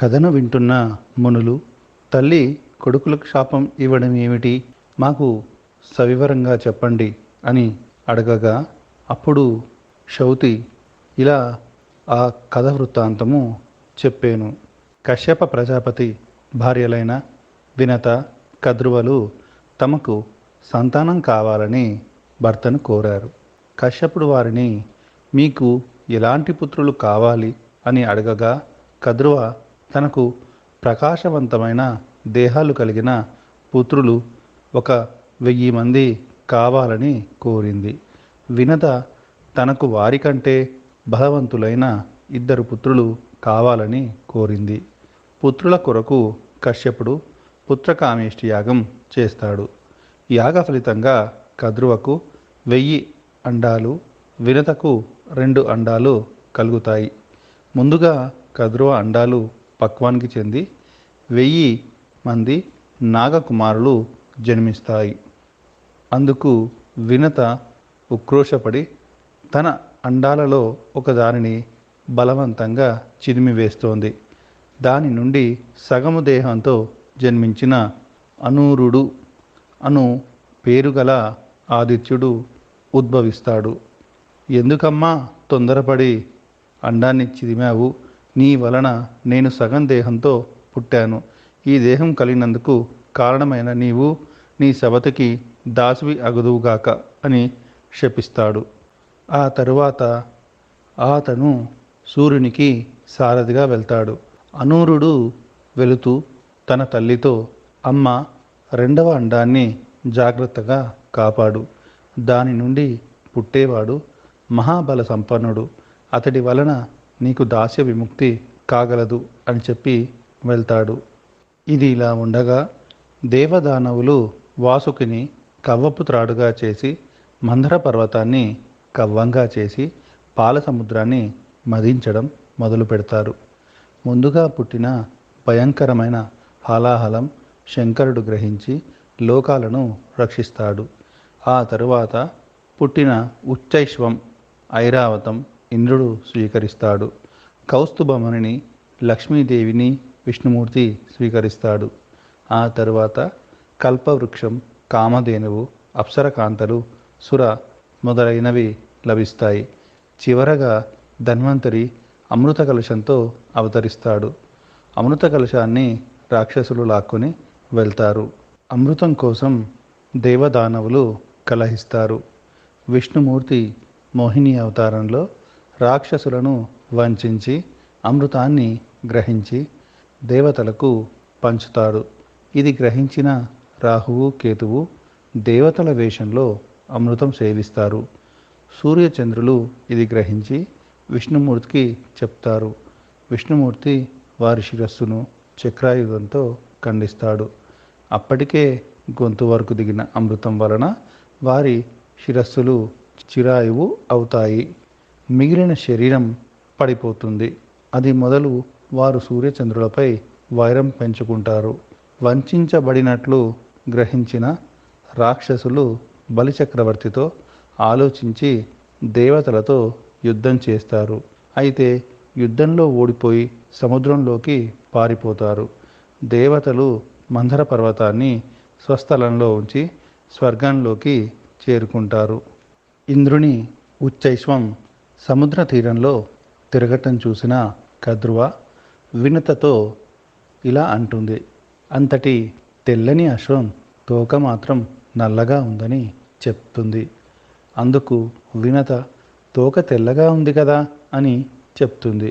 కథను వింటున్న మునులు, తల్లి కొడుకులకు శాపం ఇవ్వడం ఏమిటి, మాకు సవివరంగా చెప్పండి అని అడగగా, అప్పుడు శౌతి ఇలా ఆ కథ వృత్తాంతము చెప్పాను. కశ్యప ప్రజాపతి భార్యలైన వినత, కద్రువలు తమకు సంతానం కావాలని భర్తను కోరారు. కశ్యపుడు వారిని మీకు ఎలాంటి పుత్రులు కావాలి అని అడగగా, కద్రువ తనకు ప్రకాశవంతమైన దేహాలు కలిగిన పుత్రులు 1000 మంది కావాలని కోరింది. వినత తనకు వారికంటే బలవంతులైన 2 పుత్రులు కావాలని కోరింది. పుత్రుల కొరకు కశ్యపుడు పుత్రకామేష్టి యాగం చేస్తాడు. యాగ ఫలితంగా కద్రువకు 1000 అండాలు, వినతకు 2 అండాలు కలుగుతాయి. ముందుగా కద్రువ అండాలు పక్వానికి చెంది 1000 మంది నాగకుమారులు జన్మిస్తాయి. అందుకు వినత ఉక్రోషపడి తన అండాలలో ఒకదానిని బలవంతంగా చిదిమివేస్తోంది. దాని నుండి సగము దేహంతో జన్మించిన అనూరుడు అను పేరుగల ఆదిత్యుడు ఉద్భవిస్తాడు. ఎందుకమ్మా తొందరపడి అండాన్ని చిదిమావు? నీ వలన నేను సగం దేహంతో పుట్టాను. ఈ దేహం కలిగినందుకు కారణమైన నీవు నీ సవతికి దాసివి అగుదువుగాక అని శపిస్తాడు. ఆ తరువాత అతను సూర్యునికి సారథిగా వెళ్తాడు. అనూరుడు వెళుతూ తన తల్లితో, అమ్మ, 2వ అండాన్ని జాగ్రత్తగా కాపాడు. దాని నుండి పుట్టేవాడు మహాబల సంపన్నుడు. అతడి వలన నీకు దాస్య విముక్తి కాగలదు అని చెప్పి వెళ్తాడు. ఇది ఇలా ఉండగా దేవదానవులు వాసుకిని కవ్వపు త్రాడుగా చేసి మందర పర్వతాన్ని కవ్వంగా చేసి పాల సముద్రాన్ని మదించడం మొదలు పెడతారు. ముందుగా పుట్టిన భయంకరమైన హాలాహలం శంకరుడు గ్రహించి లోకాలను రక్షిస్తాడు. ఆ తరువాత పుట్టిన ఉచ్చైశ్వం ఐరావతం ఇంద్రుడు స్వీకరిస్తాడు. కౌస్తుభమణిని లక్ష్మీదేవిని విష్ణుమూర్తి స్వీకరిస్తాడు. ఆ తరువాత కల్పవృక్షం, కామధేనువు, అప్సరకాంతలు, సుర మొదలైనవి లభిస్తాయి. చివరగా ధన్వంతరి అమృత కలశంతో అవతరిస్తాడు. అమృత కలశాన్ని రాక్షసులు లాక్కొని వెళ్తారు. అమృతం కోసం దేవదానవులు కలహిస్తారు. విష్ణుమూర్తి మోహిని అవతారంలో రాక్షసులను వంచించి అమృతాన్ని గ్రహించి దేవతలకు పంచుతాడు. ఇది గ్రహించిన రాహువు, కేతువు దేవతల వేషంలో అమృతం సేవిస్తారు. సూర్యచంద్రులు ఇది గ్రహించి విష్ణుమూర్తికి చెప్తారు. విష్ణుమూర్తి వారి శిరస్సును చక్రాయుధంతో ఖండిస్తాడు. అప్పటికే గొంతు వరకు దిగిన అమృతం వలన వారి శిరస్సులు చిరాయువు అవుతాయి. మిగిలిన శరీరం పడిపోతుంది. అది మొదలు వారు సూర్యచంద్రులపై వైరం పెంచుకుంటారు. వంచబడినట్లు గ్రహించిన రాక్షసులు బలిచక్రవర్తితో ఆలోచించి దేవతలతో యుద్ధం చేస్తారు. అయితే యుద్ధంలో ఓడిపోయి సముద్రంలోకి పారిపోతారు. దేవతలు మందర పర్వతాన్ని స్వస్థలంలో ఉంచి స్వర్గంలోకి చేరుకుంటారు. ఇంద్రుని ఉచ్చైశ్వం సముద్ర తీరంలో తిరగటం చూసిన కద్రువ వినతతో ఇలా అంటుంది. అంతటి తెల్లని అశ్వం తోక మాత్రం నల్లగా ఉందని చెప్తుంది. అందుకు వినత, తోక తెల్లగా ఉంది కదా అని చెప్తుంది.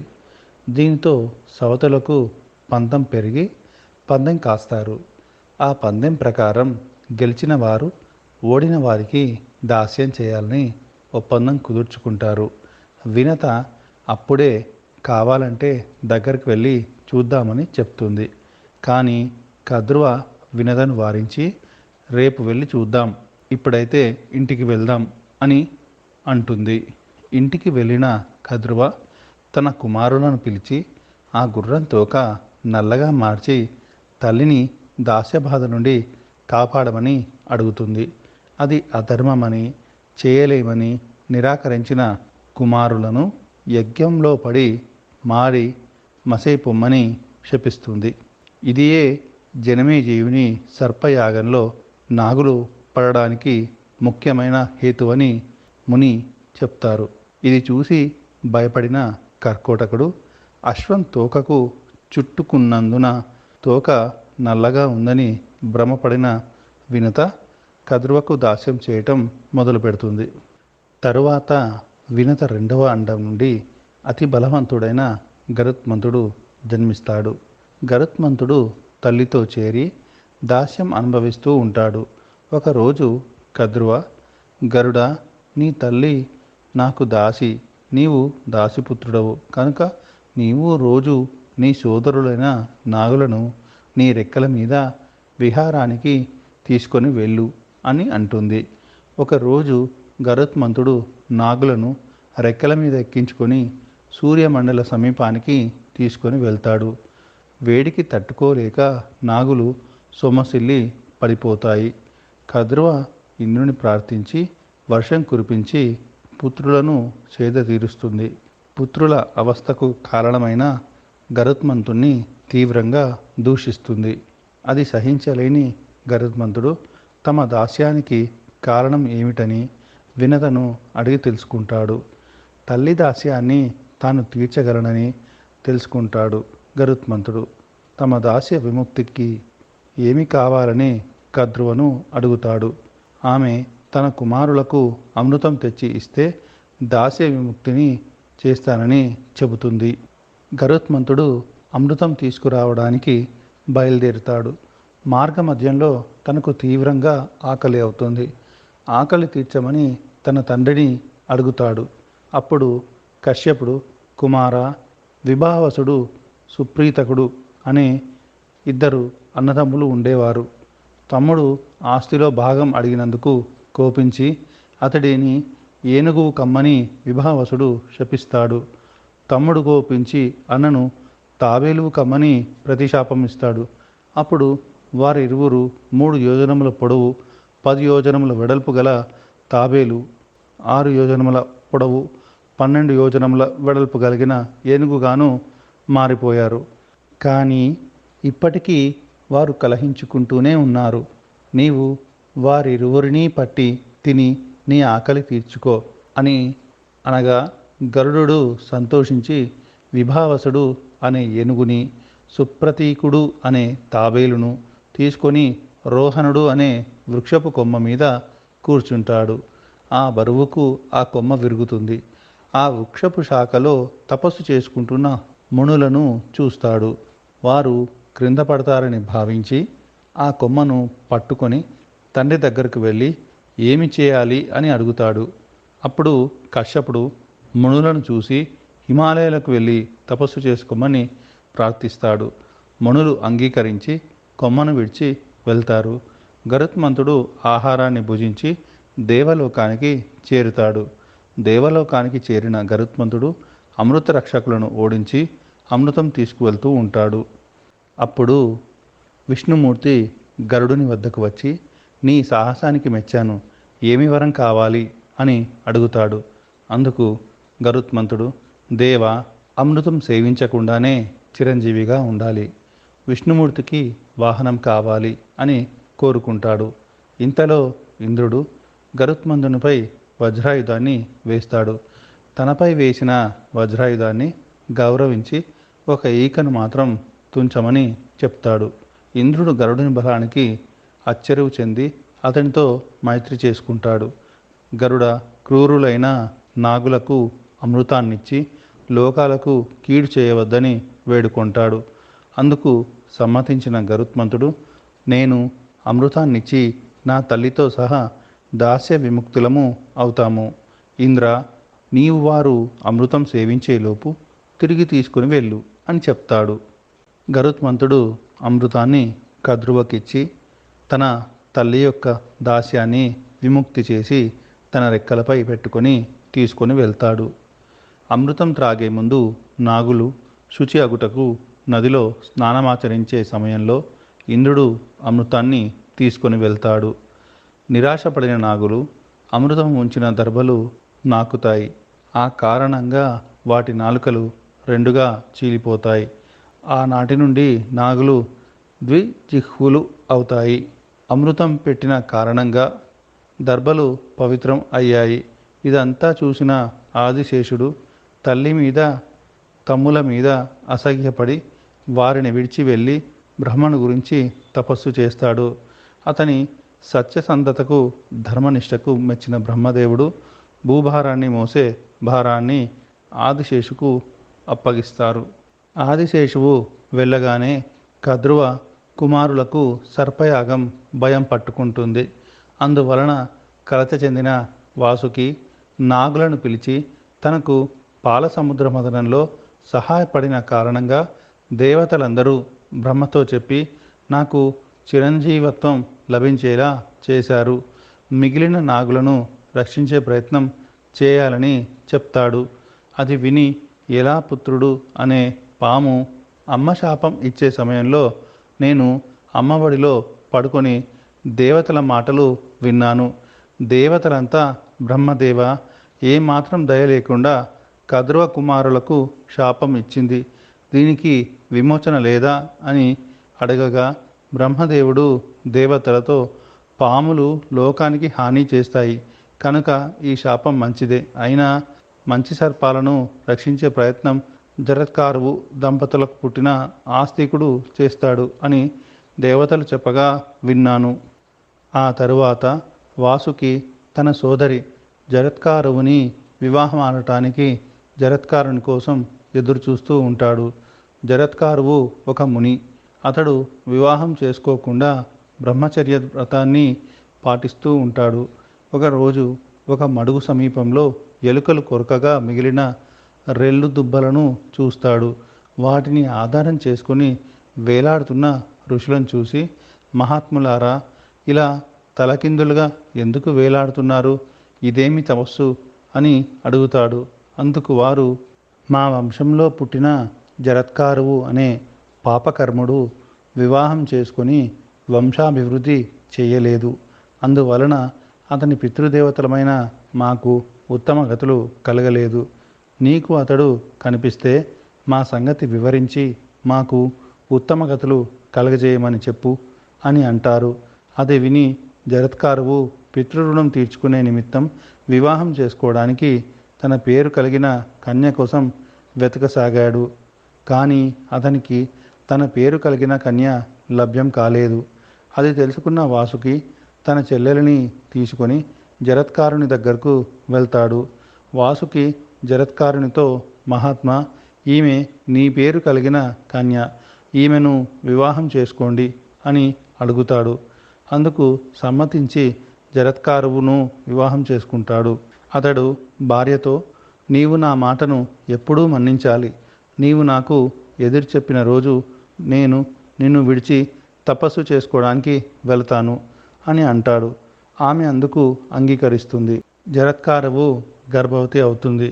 దీంతో సవతులకు పందెం పెరిగి పందెం కాస్తారు. ఆ పందెం ప్రకారం గెలిచిన వారు ఓడిన వారికి దాస్యం చేయాలని ఒప్పందం కుదుర్చుకుంటారు. వినత అప్పుడే కావాలంటే దగ్గరికి వెళ్ళి చూద్దామని చెప్తుంది. కానీ కద్రువ వినతను వారించి, రేపు వెళ్ళి చూద్దాం, ఇప్పుడైతే ఇంటికి వెళ్దాం అని అంటుంది. ఇంటికి వెళ్ళిన కద్రువ తన కుమారులను పిలిచి ఆ గుర్రం తోక నల్లగా మార్చి తల్లిని దాస్యబాధ నుండి కాపాడమని అడుగుతుంది. అది అధర్మమని, చేయలేమని నిరాకరించిన కుమారులను యజ్ఞంలో పడి మాడి మసైపొమ్మని శపిస్తుంది. ఇదియే జనమేజయుని సర్పయాగంలో నాగులు పడడానికి ముఖ్యమైన హేతువని ముని చెప్తారు. ఇది చూసి భయపడిన కర్కోటకుడు అశ్వం తోకకు చుట్టుకున్నందున తోక నల్లగా ఉందని భ్రమపడిన వినత కద్రువకు దాస్యం చేయటం మొదలు పెడుతుంది. తరువాత వినత రెండవ అండం నుండి అతి బలవంతుడైన గరుత్మంతుడు జన్మిస్తాడు. గరుత్మంతుడు తల్లితో చేరి దాస్యం అనుభవిస్తూ ఉంటాడు. ఒకరోజు కద్రువ, గరుడ, నీ తల్లి నాకు దాసి, నీవు దాసిపుత్రుడవు కనుక నీవు రోజు నీ సోదరులైన నాగులను నీ రెక్కల మీద విహారానికి తీసుకొని వెళ్ళు అని అంటుంది. ఒకరోజు గరుత్మంతుడు నాగులను రెక్కల మీద ఎక్కించుకొని సూర్యమండల సమీపానికి తీసుకొని వెళ్తాడు. వేడికి తట్టుకోలేక నాగులు సొమ్మసిల్లి పడిపోతాయి. కద్రువ ఇంద్రుని ప్రార్థించి వర్షం కురిపించి పుత్రులను సేద తీరుస్తుంది. పుత్రుల అవస్థకు కారణమైన గరుత్మంతుణ్ణి తీవ్రంగా దూషిస్తుంది. అది సహించలేని గరుత్మంతుడు తమ దాస్యానికి కారణం ఏమిటని వినతను అడిగి తెలుసుకుంటాడు. తల్లి దాస్యాన్ని తాను తీర్చగలనని తెలుసుకుంటాడు. గరుత్మంతుడు తమ దాస్య విముక్తికి ఏమి కావాలని కద్రువను అడుగుతాడు. ఆమె తన కుమారులకు అమృతం తెచ్చి ఇస్తే దాస్య విముక్తిని చేస్తానని చెబుతుంది. గరుత్మంతుడు అమృతం తీసుకురావడానికి బయలుదేరుతాడు. మార్గమధ్యంలో తనకు తీవ్రంగా ఆకలి అవుతుంది. ఆకలి తీర్చమని తన తండ్రిని అడుగుతాడు. అప్పుడు కశ్యపుడు, కుమార, విభావసుడు, సుప్రీతకుడు అనే ఇద్దరు అన్నదమ్ములు ఉండేవారు. తమ్ముడు ఆస్తిలో భాగం అడిగినందుకు కోపించి అతడిని ఏనుగు కమ్మని విభావసుడు శపిస్తాడు. తమ్ముడు కోపించి అన్నను తాబేలువు కమ్మని ప్రతిశాపం ఇస్తాడు. అప్పుడు వారిరువురు 3 యోజనముల పొడవు 10 యోజనముల వెడల్పు గల తాబేలు, 6 యోజనముల పొడవు 12 యోజనముల వెడల్పు కలిగిన ఏనుగుగాను మారిపోయారు. కానీ ఇప్పటికీ వారు కలహించుకుంటూనే ఉన్నారు. నీవు వారిరువురినీ పట్టి తిని నీ ఆకలి తీర్చుకో అని అనగా గరుడు సంతోషించి విభావసుడు అనే ఏనుగుని, సుప్రతీకుడు అనే తాబేలును తీసుకొని రోహణుడు అనే వృక్షపు కొమ్మ మీద కూర్చుంటాడు. ఆ బరువుకు ఆ కొమ్మ విరుగుతుంది. ఆ వృక్షపు శాఖలో తపస్సు చేసుకుంటున్న మునులను చూస్తాడు. వారు క్రింద పడతారని భావించి ఆ కొమ్మను పట్టుకొని తండ్రి దగ్గరకు వెళ్ళి ఏమి చేయాలి అని అడుగుతాడు. అప్పుడు కశ్యపుడు మునులను చూసి హిమాలయాలకు వెళ్ళి తపస్సు చేసుకోమని ప్రార్థిస్తాడు. మునులు అంగీకరించి కొమ్మను విడిచి వెళ్తారు. గరుత్మంతుడు ఆహారాన్ని భుజించి దేవలోకానికి చేరుతాడు. దేవలోకానికి చేరిన గరుత్మంతుడు అమృత రక్షకులను ఓడించి అమృతం తీసుకువెళ్తూ ఉంటాడు. అప్పుడు విష్ణుమూర్తి గరుడుని వద్దకు వచ్చి, నీ సాహసానికి మెచ్చాను, ఏమి వరం కావాలి అని అడుగుతాడు. అందుకు గరుత్మంతుడు, దేవ, అమృతం సేవించకుండానే చిరంజీవిగా ఉండాలి, విష్ణుమూర్తికి వాహనం కావాలి అని కోరుకుంటాడు. ఇంతలో ఇంద్రుడు గరుత్మంతునిపై వజ్రాయుధాన్ని వేస్తాడు. తనపై వేసిన వజ్రాయుధాన్ని గౌరవించి ఒక ఈకను మాత్రం తుంచమని చెప్తాడు. ఇంద్రుడు గరుడుని బలానికి ఆశ్చర్యం చెంది అతనితో మైత్రి చేసుకుంటాడు. గరుడ క్రూరులైన నాగులకు అమృతాన్నిచ్చి లోకాలకు కీడు చేయవద్దని వేడుకుంటాడు. అందుకు సమ్మతించిన గరుత్మంతుడు, నేను అమృతాన్నిచ్చి నా తల్లితో సహా దాస్య విముక్తులము అవుతాము. ఇంద్ర, నీవు వారు అమృతం సేవించేలోపు తిరిగి తీసుకుని వెళ్ళు అని చెప్తాడు. గరుత్మంతుడు అమృతాన్ని కద్రువకిచ్చి తన తల్లి యొక్క దాస్యాన్ని విముక్తి చేసి తన రెక్కలపై పెట్టుకొని తీసుకొని వెళ్తాడు. అమృతం త్రాగే ముందు నాగులు శుచి అగుటకు నదిలో స్నానమాచరించే సమయంలో ఇంద్రుడు అమృతాన్ని తీసుకొని వెళ్తాడు. నిరాశపడిన నాగులు అమృతం ఉంచిన దర్భలు నాకుతాయి. ఆ కారణంగా వాటి నాలుకలు రెండుగా చీలిపోతాయి. ఆనాటి నుండి నాగులు ద్విజిహ్వులు అవుతాయి. అమృతం పెట్టిన కారణంగా దర్భలు పవిత్రం అయ్యాయి. ఇదంతా చూసిన ఆదిశేషుడు తల్లి మీద తమ్ముల మీద అసహ్యపడి వారిని విడిచి వెళ్ళి బ్రహ్మను గురించి తపస్సు చేస్తాడు. అతని సత్యసంధతకు ధర్మనిష్టకు మెచ్చిన బ్రహ్మదేవుడు భూభారాన్ని మోసే భారాన్ని ఆదిశేషుకు అప్పగిస్తారు. ఆదిశేషువు వెళ్ళగానే కద్రువ కుమారులకు సర్పయాగం భయం పట్టుకుంటుంది. అందువలన కలత చెందిన వాసుకి నాగులను పిలిచి తనకు పాల సముద్ర మదనంలో సహాయపడిన కారణంగా దేవతలందరూ బ్రహ్మతో చెప్పి నాకు చిరంజీవత్వం లభించేలా చేశారు. మిగిలిన నాగులను రక్షించే ప్రయత్నం చేయాలని చెప్తాడు. అది విని ఎలా పుత్రుడు అనే పాము అమ్మ శాపం ఇచ్చే సమయంలో నేను అమ్మఒడిలో పడుకొని దేవతల మాటలు విన్నాను. దేవతలంతా బ్రహ్మదేవ ఏమాత్రం దయ లేకుండా కద్రువ కుమారులకు శాపం ఇచ్చింది, దీనికి విమోచన లేదా అని అడగగా బ్రహ్మదేవుడు దేవతలతో పాములు లోకానికి హాని చేస్తాయి కనుక ఈ శాపం మంచిదే, అయినా మంచి సర్పాలను రక్షించే ప్రయత్నం జరత్కారువు దంపతులకు పుట్టిన ఆస్తికుడు చేస్తాడు అని దేవతలు చెప్పగా విన్నాను. ఆ తరువాత వాసుకి తన సోదరి జరత్కారువుని వివాహం ఆడటానికి జరత్కారుని కోసం ఎదురుచూస్తూ ఉంటాడు. జరత్కారువు ఒక ముని. అతడు వివాహం చేసుకోకుండా బ్రహ్మచర్య వ్రతాన్ని పాటిస్తూ ఉంటాడు. ఒకరోజు ఒక మడుగు సమీపంలో ఎలుకలు కొరకగా మిగిలిన రెల్లు దుబ్బలను చూస్తాడు. వాటిని ఆధారం చేసుకుని వేలాడుతున్న ఋషులను చూసి మహాత్ములారా, ఇలా తలకిందులుగా ఎందుకు వేలాడుతున్నారు, ఇదేమి తపస్సు అని అడుగుతాడు. అందుకు వారు మా వంశంలో పుట్టిన జరత్కారువు అనే పాపకర్ముడు వివాహం చేసుకొని వంశాభివృద్ధి చేయలేదు. అందువలన అతని పితృదేవతలమైన మాకు ఉత్తమ గతులు కలగలేదు. నీకు అతడు కనిపిస్తే మా సంగతి వివరించి మాకు ఉత్తమ గతులు కలగజేయమని చెప్పు అని అంటారు. అది విని జరత్కారువు పితృరుణం తీర్చుకునే నిమిత్తం వివాహం చేసుకోవడానికి తన పేరు కలిగిన కన్య కోసం వెతకసాగాడు. కానీ అతనికి తన పేరు కలిగిన కన్య లభ్యం కాలేదు. అది తెలుసుకున్న వాసుకి తన చెల్లెలిని తీసుకొని జరత్కారుని దగ్గరకు వెళ్తాడు. వాసుకి జరత్కారునితో మహాత్మా, ఈమె నీ పేరు కలిగిన కన్య, ఈమెను వివాహం చేసుకోండి అని అడుగుతాడు. అందుకు సమ్మతించి జరత్కారువును వివాహం చేసుకుంటాడు. అతడు భార్యతో నీవు నా మాటను ఎప్పుడూ మన్నించాలి. నీవు నాకు ఎదురు చెప్పిన రోజు నేను నిన్ను విడిచి తపస్సు చేసుకోవడానికి వెళతాను అని అంటాడు. ఆమె అందుకు అంగీకరిస్తుంది. జరత్కారువు గర్భవతి అవుతుంది.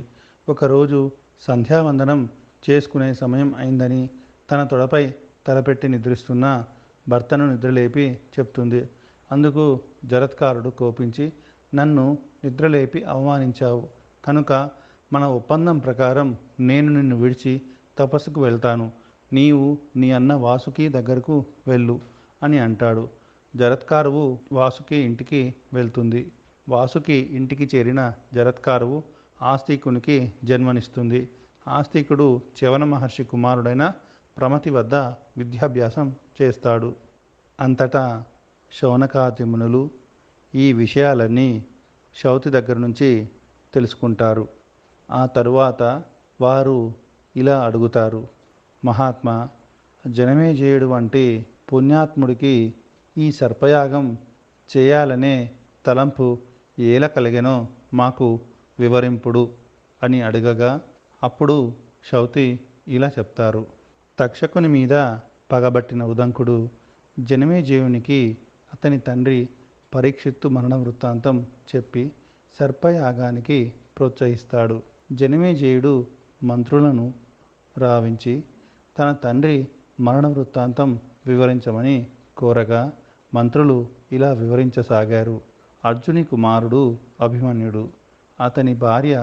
ఒకరోజు సంధ్యావందనం చేసుకునే సమయం అయిందని తన తొడపై తలపెట్టి నిద్రిస్తున్న భర్తను నిద్రలేపి చెప్తుంది. అందుకు జరత్కారుడు కోపించి నన్ను నిద్రలేపి అవమానించావు కనుక మన ఒప్పందం ప్రకారం నేను నిన్ను విడిచి తపస్సుకు వెళ్తాను, నీవు నీ అన్న వాసుకి దగ్గరకు వెళ్ళు అని అంటాడు. జరత్కారువు వాసుకి ఇంటికి వెళ్తుంది. వాసుకి ఇంటికి చేరిన జరత్కారువు ఆస్తికునికి జన్మనిస్తుంది. ఆస్తికుడు చ్యవన మహర్షి కుమారుడైన ప్రమతి వద్ద విద్యాభ్యాసం చేస్తాడు. అంతటా శౌనకాది మునులు ఈ విషయాలన్నీ శౌతి దగ్గర నుంచి తెలుసుకుంటారు. ఆ తరువాత వారు ఇలా అడుగుతారు, మహాత్మా, జనమేజయుడు వంటి పుణ్యాత్ముడికి ఈ సర్పయాగం చేయాలనే తలంపు ఏల కలిగెనో మాకు వివరింపుడు అని అడగగా అప్పుడు శౌతి ఇలా చెప్తారు. తక్షకుని మీద పగబట్టిన ఉదంకుడు జనమేజయునికి అతని తండ్రి పరీక్షిత్తు మరణ వృత్తాంతం చెప్పి సర్పయాగానికి ప్రోత్సహిస్తాడు. జనమేజయుడు మంత్రులను రావించి తన తండ్రి మరణ వృత్తాంతం వివరించమని కోరగా మంత్రులు ఇలా వివరించసాగారు. అర్జుని కుమారుడు అభిమన్యుడు, అతని భార్య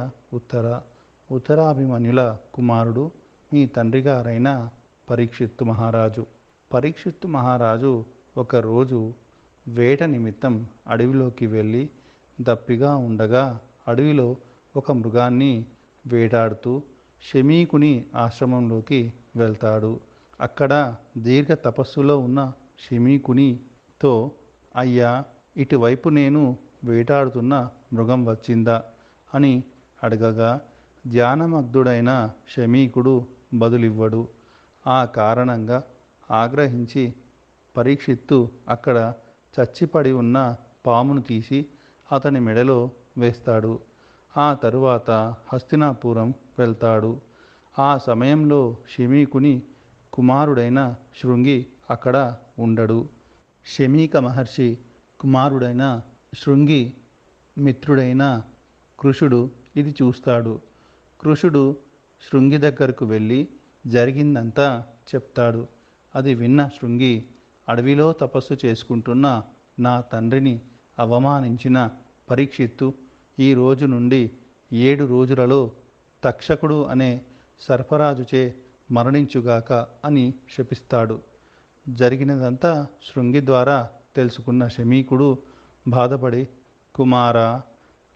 ఉత్తరాభిమన్యుల కుమారుడు మీ తండ్రి గారైన పరీక్షిత్తు మహారాజు. పరీక్షిత్తు మహారాజు ఒకరోజు వేట నిమిత్తం అడవిలోకి వెళ్ళి దప్పిగా ఉండగా అడవిలో ఒక మృగాన్ని వేటాడుతూ శమీకుని ఆశ్రమంలోకి వెళ్తాడు. అక్కడ దీర్ఘ తపస్సులో ఉన్న శమీకునితో, అయ్యా, ఇటువైపు నేను వేటాడుతున్న మృగం వచ్చిందా అని అడగగా ధ్యానమగ్ధుడైన శమీకుడు బదులివ్వడు. ఆ కారణంగా ఆగ్రహించి పరీక్షిత్తు అక్కడ చచ్చిపడి ఉన్న పామును తీసి అతని మెడలో వేస్తాడు. ఆ తరువాత హస్తినాపురం వెళ్తాడు. ఆ సమయంలో శమీకుని కుమారుడైన శృంగి అక్కడ ఉండడు. శమీక మహర్షి కుమారుడైన శృంగి మిత్రుడైన కృషుడు ఇది చూస్తాడు. కృషుడు శృంగి దగ్గరకు వెళ్ళి జరిగిందంతా చెప్తాడు. అది విన్న శృంగి, అడవిలో తపస్సు చేసుకుంటున్న నా తండ్రిని అవమానించిన పరీక్షిత్తు ఈ రోజు నుండి 7 రోజులలో తక్షకుడు అనే సర్పరాజుచే మరణించుగాక అని శపిస్తాడు. జరిగినదంతా శృంగి ద్వారా తెలుసుకున్న శమీకుడు బాధపడి, కుమారా,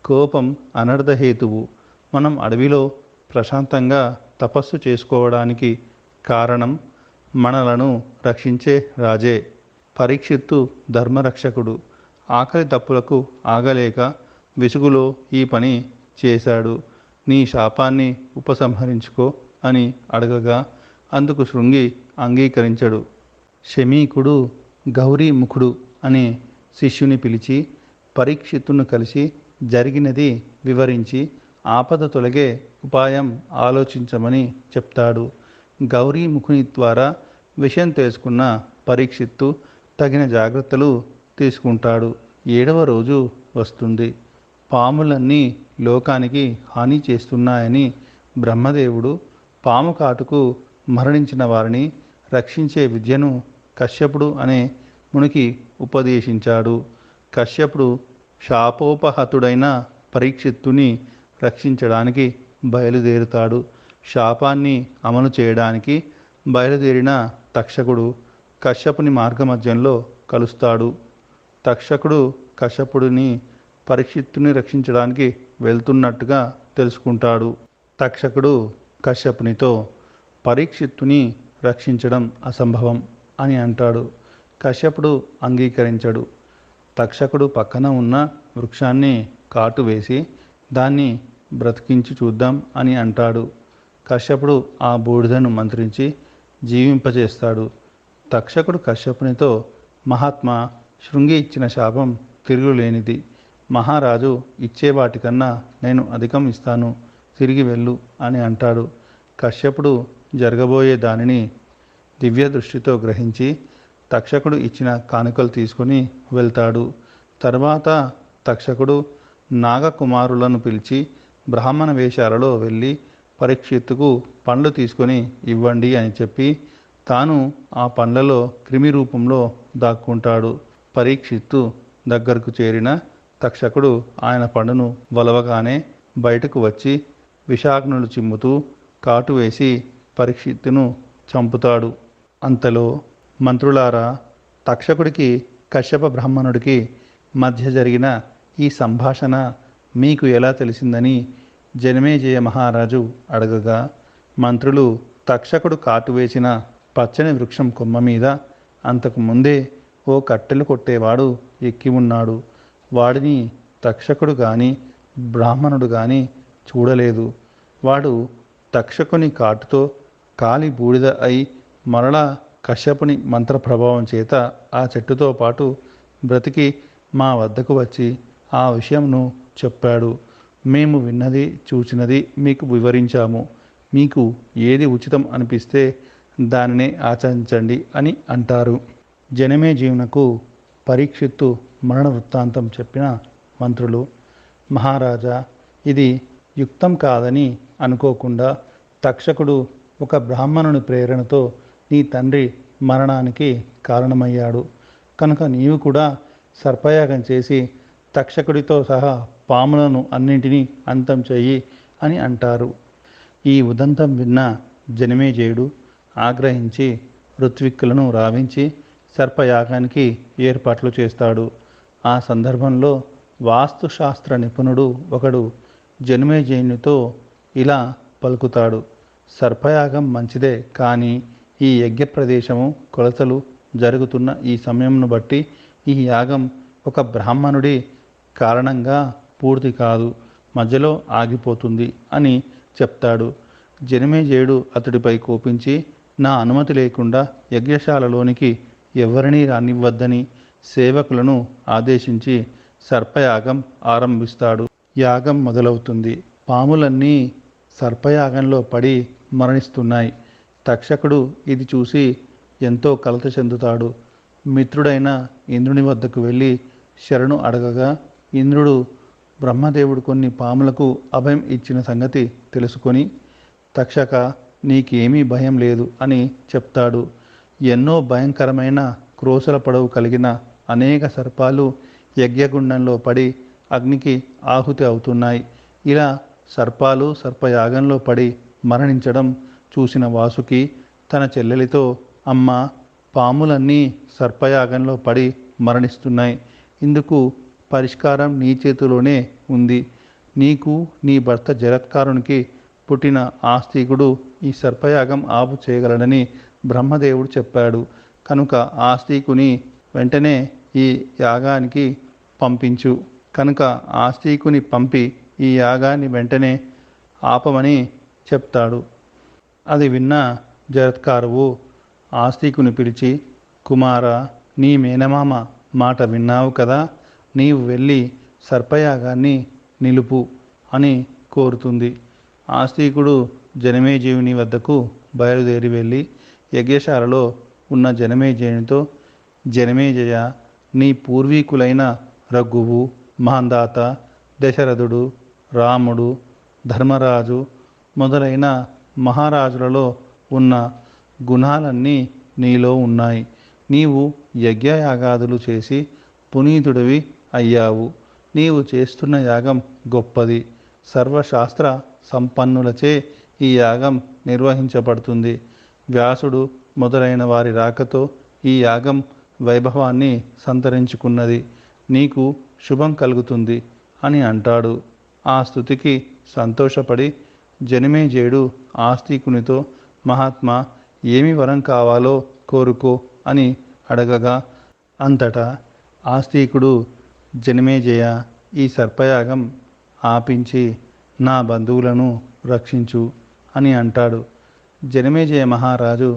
కోపం అనర్థహేతువు. మనం అడవిలో ప్రశాంతంగా తపస్సు చేసుకోవడానికి కారణం మనలను రక్షించే రాజే. పరీక్షిత్తు ధర్మరక్షకుడు. ఆకలి తప్పులకు ఆగలేక విసుగులో ఈ పని చేశాడు. నీ శాపాన్ని ఉపసంహరించుకో అని అడగగా అందుకు శృంగి అంగీకరించడు. శమీకుడు గౌరీముఖుడు అనే శిష్యుని పిలిచి పరీక్షిత్తును కలిసి జరిగినది వివరించి ఆపద తొలగే ఉపాయం ఆలోచించమని చెప్తాడు. గౌరీముఖుని ద్వారా విషయం తెలుసుకున్న పరీక్షిత్తు తగిన జాగ్రత్తలు తీసుకుంటాడు. 7వ రోజు వస్తుంది. పాములన్నీ లోకానికి హాని చేస్తున్నాయని బ్రహ్మదేవుడు పాము కాటుకు మరణించిన వారిని రక్షించే విద్యను కశ్యపుడు అనే మునికి ఉపదేశించాడు. కశ్యపుడు శాపోపహతుడైన పరీక్షిత్తుని రక్షించడానికి బయలుదేరుతాడు. శాపాన్ని అమలు చేయడానికి బయలుదేరిన తక్షకుడు కశ్యపుని మార్గమధ్యంలో కలుస్తాడు. తక్షకుడు కశ్యపుడిని పరీక్షిత్తుని రక్షించడానికి వెళ్తున్నట్టుగా తెలుసుకుంటాడు. తక్షకుడు కశ్యపునితో, పరీక్షిత్తుని రక్షించడం అసంభవం అని అంటాడు. కశ్యపుడు అంగీకరించడు. తక్షకుడు పక్కన ఉన్న వృక్షాన్ని కాటు వేసి దాన్ని బ్రతికించి చూద్దాం అని అంటాడు. కశ్యపుడు ఆ బూడిదను మంత్రించి జీవింపజేస్తాడు. తక్షకుడు కశ్యపునితో, మహాత్మా, శృంగి ఇచ్చిన శాపం తిరుగులేనిది. మహారాజు ఇచ్చే వాటికన్నా నేను అధికం ఇస్తాను, తిరిగి వెళ్ళు అని అంటాడు. కశ్యపుడు జరగబోయే దానిని దివ్య దృష్టితో గ్రహించి తక్షకుడు ఇచ్చిన కానుకలు తీసుకుని వెళ్తాడు. తర్వాత తక్షకుడు నాగకుమారులను పిలిచి బ్రాహ్మణ వేషాలలో వెళ్ళి పరీక్షిత్తుకు పండ్లు తీసుకొని ఇవ్వండి అని చెప్పి తాను ఆ పండ్లలో క్రిమి రూపంలో దాక్కుంటాడు. పరీక్షిత్తు దగ్గరకు చేరిన తక్షకుడు ఆయన పండును వలవగానే బయటకు వచ్చి విషాగ్నులు చిమ్ముతూ కాటు వేసి పరీక్షిత్తును చంపుతాడు. అంతలో, మంత్రులారా, తక్షకుడికి కశ్యప బ్రాహ్మణుడికి మధ్య జరిగిన ఈ సంభాషణ మీకు ఎలా తెలిసిందని జనమేజయ మహారాజు అడగగా మంత్రులు, తక్షకుడు కాటు వేసిన పచ్చని వృక్షం కొమ్మ మీద అంతకు ముందే ఓ కట్టెలు కొట్టేవాడు ఎక్కి ఉన్నాడు. వాడిని తక్షకుడు కానీ బ్రాహ్మణుడు కానీ చూడలేదు. వాడు తక్షకుని కాటుతో కాలి బూడిద అయి మరలా కశ్యపుని మంత్ర ప్రభావం చేత ఆ చెట్టుతో పాటు బ్రతికి మా వద్దకు వచ్చి ఆ విషయంను చెప్పాడు. మేము విన్నది చూచినది మీకు వివరించాము. మీకు ఏది ఉచితం అనిపిస్తే దానినే ఆచరించండి అని అంటారు. జనమేజయునకు పరీక్షిత్తు మరణ వృత్తాంతం చెప్పిన మంత్రులు, మహారాజా, ఇది యుక్తం కాదని అనుకోకుండా తక్షకుడు ఒక బ్రాహ్మణుని ప్రేరణతో నీ తండ్రి మరణానికి కారణమయ్యాడు కనుక నీవు కూడా సర్పయాగం చేసి తక్షకుడితో సహా పాములను అన్నింటినీ అంతం చెయ్యి అని అంటారు. ఈ ఉదంతం విన్న జనమేజయుడు ఆగ్రహించి ఋత్విక్కులను రావించి సర్పయాగానికి ఏర్పాట్లు చేస్తాడు. ఆ సందర్భంలో వాస్తుశాస్త్ర నిపుణుడు ఒకడు జనమేజయునితో ఇలా పలుకుతాడు: సర్పయాగం మంచిదే, కానీ ఈ యజ్ఞ ప్రదేశము కొలతలు జరుగుతున్న ఈ సమయంను బట్టి ఈ యాగం ఒక బ్రాహ్మణుడి కారణంగా పూర్తి కాదు, మధ్యలో ఆగిపోతుంది అని చెప్తాడు. జనమేజయుడు అతడిపై కోపించి, నా అనుమతి లేకుండా యజ్ఞశాలలోనికి ఎవరినీ రానివ్వద్దని సేవకులను ఆదేశించి సర్పయాగం ఆరంభిస్తాడు. యాగం మొదలవుతుంది. పాములన్నీ సర్పయాగంలో పడి మరణిస్తున్నాయి. తక్షకుడు ఇది చూసి ఎంతో కలత చెందుతాడు. మిత్రుడైన ఇంద్రుని వద్దకు వెళ్ళి శరణు అడగగా ఇంద్రుడు బ్రహ్మదేవుడు కొన్ని పాములకు అభయం ఇచ్చిన సంగతి తెలుసుకొని, తక్షక నీకేమీ భయం లేదు అని చెప్తాడు. ఎన్నో భయంకరమైన క్రోశల పొడవు కలిగిన అనేక సర్పాలు యజ్ఞగుండంలో పడి అగ్నికి ఆహుతి అవుతున్నాయి. ఇలా సర్పాలు సర్పయాగంలో పడి మరణించడం చూసిన వాసుకి తన చెల్లెలితో, అమ్మ, పాములన్నీ సర్పయాగంలో పడి మరణిస్తున్నాయి. ఇందుకు పరిష్కారం నీ చేతిలోనే ఉంది. నీకు నీ భర్త జరత్కారునికి పుట్టిన ఆస్తికుడు ఈ సర్పయాగం ఆపు చేయగలడని బ్రహ్మదేవుడు చెప్పాడు. కనుక ఆస్తికుని వెంటనే ఈ యాగానికి పంపించు. కనుక ఆస్తికుని పంపి ఈ యాగాన్ని వెంటనే ఆపమని చెప్తాడు. అది విన్న జరత్కారువు ఆస్తికుని పిలిచి, కుమార, నీ మేనమామ మాట విన్నావు కదా, నీవు వెళ్ళి సర్పయాగాన్ని నిలుపు అని కోరుతుంది. ఆస్తికుడు జనమేజయుని వద్దకు బయలుదేరి వెళ్ళి యజ్ఞశాలలో ఉన్న జనమేజయునితో, జనమేజయ, నీ పూర్వీకులైన రఘువు, మాంధాత, దశరథుడు, రాముడు, ధర్మరాజు మొదలైన మహారాజులలో ఉన్న గుణాలన్నీ నీలో ఉన్నాయి. నీవు యజ్ఞయాగాదులు చేసి పునీతుడివి అయ్యావు. నీవు చేస్తున్న యాగం గొప్పది. సర్వశాస్త్ర సంపన్నులచే ఈ యాగం నిర్వహించబడుతుంది. వ్యాసుడు మొదలైన వారి రాకతో ఈ యాగం వైభవాన్ని సంతరించుకున్నది. నీకు శుభం కలుగుతుంది అని అంటాడు. ఆ స్తుతికి సంతోషపడి జనమేజయుడు ఆస్తికునితో, మహాత్మా, ఏమి వరం కావాలో కోరుకో అని అడగగా అంతటా ఆస్తికుడు, జనమేజయ, ఈ సర్పయాగం ఆపించి నా బంధువులను రక్షించు అని అంటాడు. జనమేజయ మహారాజు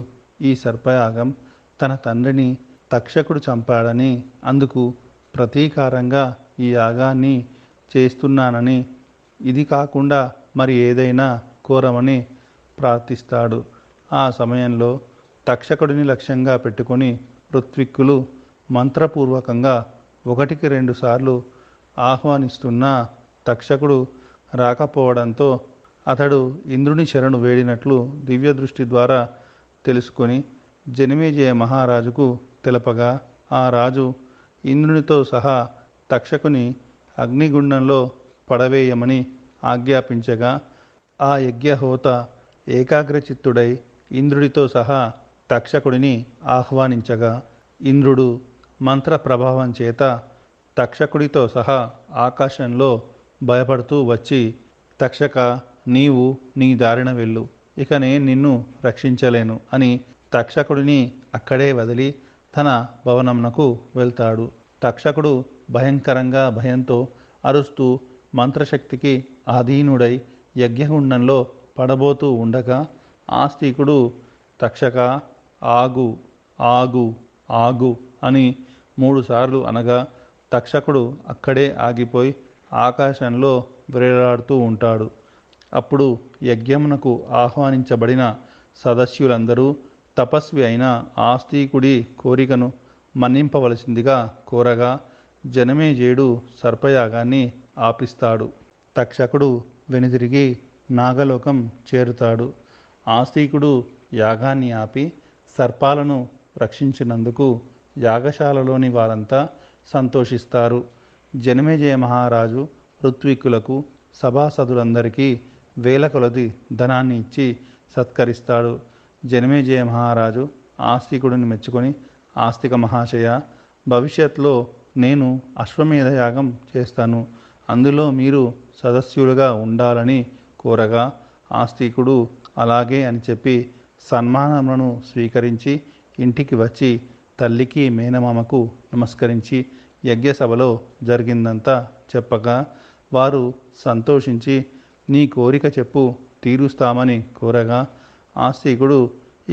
ఈ సర్పయాగం తన తండ్రిని తక్షకుడు చంపాడని, అందుకు ప్రతీకారంగా ఈ యాగాన్ని చేస్తున్నానని, ఇది కాకుండా మరి ఏదైనా కోరమని ప్రార్థిస్తాడు. ఆ సమయంలో తక్షకుడిని లక్ష్యంగా పెట్టుకొని ఋత్విక్కులు మంత్రపూర్వకంగా 1-2 సార్లు ఆహ్వానిస్తున్నా తక్షకుడు రాకపోవడంతో అతడు ఇంద్రుని శరణు వేడినట్లు దివ్యదృష్టి ద్వారా తెలుసుకొని జనమేజయ మహారాజుకు తెలపగా ఆ రాజు ఇంద్రునితో సహా తక్షకుని అగ్నిగుండంలో పడవేయమని ఆజ్ఞాపించగా ఆ యజ్ఞహోత ఏకాగ్రచిత్తుడై ఇంద్రుడితో సహా తక్షకుడిని ఆహ్వానించగా ఇంద్రుడు మంత్ర ప్రభావం చేత తక్షకుడితో సహా ఆకాశంలో భయపడుతూ వచ్చి, తక్షక, నీవు నీ దారిన వెళ్ళు, ఇక నేను నిన్ను రక్షించలేను అని తక్షకుడిని అక్కడే వదిలి తన భవనమునకు వెళ్తాడు. తక్షకుడు భయంకరంగా భయంతో అరుస్తూ మంత్రశక్తికి ఆధీనుడై యజ్ఞగుండంలో పడబోతూ ఉండగా ఆస్తికుడు, తక్షక, ఆగు, ఆగు, ఆగు అని 3 సార్లు అనగా తక్షకుడు అక్కడే ఆగిపోయి ఆకాశంలో వేలాడుతూ ఉంటాడు. అప్పుడు యజ్ఞమునకు ఆహ్వానించబడిన సదస్యులందరూ తపస్వి అయిన ఆస్తికుడి కోరికను మన్నింపవలసిందిగా కోరగా జనమేజయుడు సర్పయాగాన్ని ఆపిస్తాడు. తక్షకుడు వెనుదిరిగి నాగలోకం చేరుతాడు. ఆస్తికుడు యాగాన్ని ఆపి సర్పాలను రక్షించినందుకు యాగశాలలోని వారంతా సంతోషిస్తారు. జనమేజయ మహారాజు ఋత్విక్కులకు, సభాసదులందరికీ వేల కొలది ధనాన్ని ఇచ్చి సత్కరిస్తాడు. జనమేజయ మహారాజు ఆస్తికుడిని మెచ్చుకొని, ఆస్తిక మహాశయ, భవిష్యత్తులో నేను అశ్వమేధ యాగం చేస్తాను, అందులో మీరు సదస్యులుగా ఉండాలని కోరగా, ఆస్తికుడు అలాగే అని చెప్పి సన్మానములను స్వీకరించి ఇంటికి వచ్చి తల్లికి మేనమామకు నమస్కరించి యజ్ఞసభలో జరిగిందంతా చెప్పగా, వారు సంతోషించి నీ కోరిక చెప్పు, తీరుస్తామని కోరగా, ఆస్తికుడు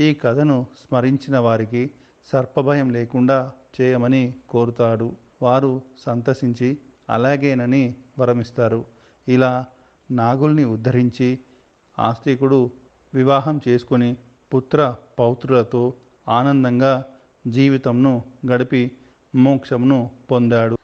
ఈ కథను స్మరించిన వారికి సర్పభయం లేకుండా చేయమని కోరుతాడు. వారు సంతసించి అలాగేనని వరమిస్తారు. ఇలా నాగుల్ని ఉద్ధరించి ఆస్తికుడు వివాహం చేసుకొని పుత్ర పౌత్రులతో ఆనందంగా జీవితంను గడిపి మోక్షమును పొందాడు.